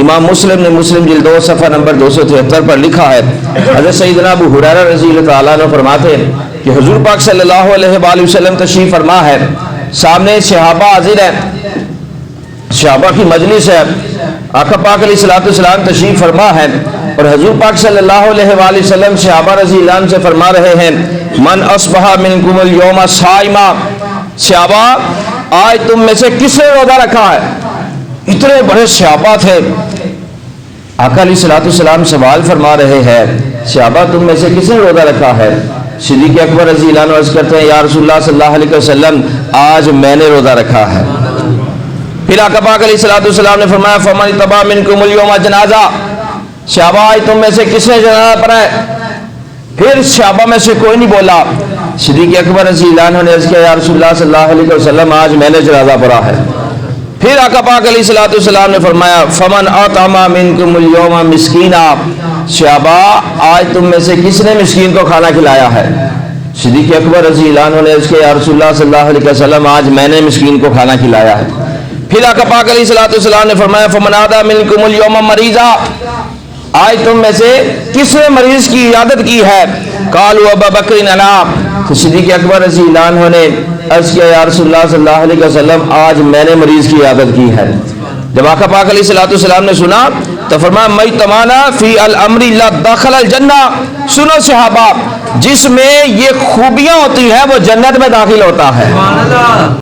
امام مسلم نے مسلم جلد 2 صفحہ نمبر 273 پر لکھا ہے، حضرت سیدنا ابو ہریرہ رضی اللہ تعالیٰ عنہ فرماتے ہیں کہ حضور پاک صلی اللہ علیہ وآلہ وسلم تشریف فرما ہے، سامنے صحابہ حاضر ہیں، صحابہ کی مجلس ہے، آقا پاک علیہ الصلوۃ والسلام تشریف فرما ہے اور حضور پاک صلی اللہ علیہ وآلہ وسلم صحابہ رضی اللہ عنہ سے فرما رہے ہیں من اصبح منکم اليوم صائما، صحابہ آج تم میں سے کس نے روزہ رکھا ہے؟ اتنے بڑے صحابہ تھے، آقا علیہ الصلوۃ والسلام سوال فرما رہے ہیں صحابہ تم میں سے کس نے روزہ رکھا ہے؟ صدیق اکبر رضی اللہ عنہ عرض کرتے ہیں یا رسول اللہ صلی اللہ علیہ وسلم آج میں نے روزہ رکھا ہے۔ پھر آقا پاک علیہ الصلوۃ والسلام نے فرمایا فمن تبع منکم اليوم جنازہ، صحابہ آج تم میں سے کس نے جنازہ پڑھا ہے؟ پھر صحابہ میں سے کوئی نہیں بولا۔ صدیق اکبر رضی اللہ عنہ نے عرض کیا یا رسول اللہ صلی اللہ علیہ وسلم آج میں نے جنازہ پڑھا ہے۔ پھر آقا پاک علیہ الصلوۃ والسلام نے فرمایا فمن اطعم منکم اليوم مسکینا، صحابہ آج تم میں سے کس نے مسکین کو کھانا کھلایا ہے؟ صدیق اکبر رضی اللہ عنہ نے عرض کیا یا رسول اللہ صلی اللہ علیہ وسلم آج میں نے مسکین کو کھانا کھلایا ہے۔ پھر آقا پاک علیہ الصلوۃ والسلام نے فرمایا فمن عاد منکم اليوم مریضا، آج تم میں سے کس نے مریض کی عیادت کی ہے؟ قالوا ابا بکر انا، تو صدیق اکبر رضی اللہ عنہ نے عرض کیا یا رسول اللہ صلی اللہ علیہ وسلم آج میں نے مریض کی عیادت کی ہے۔ جب آقا پاک علیہ الصلوۃ والسلام نے سنا تو فرمایا میں تمانا فی الامر لا دخل الجنہ، سنو صحابہ جس میں یہ خوبیاں ہوتی ہیں وہ جنت میں داخل ہوتا ہے۔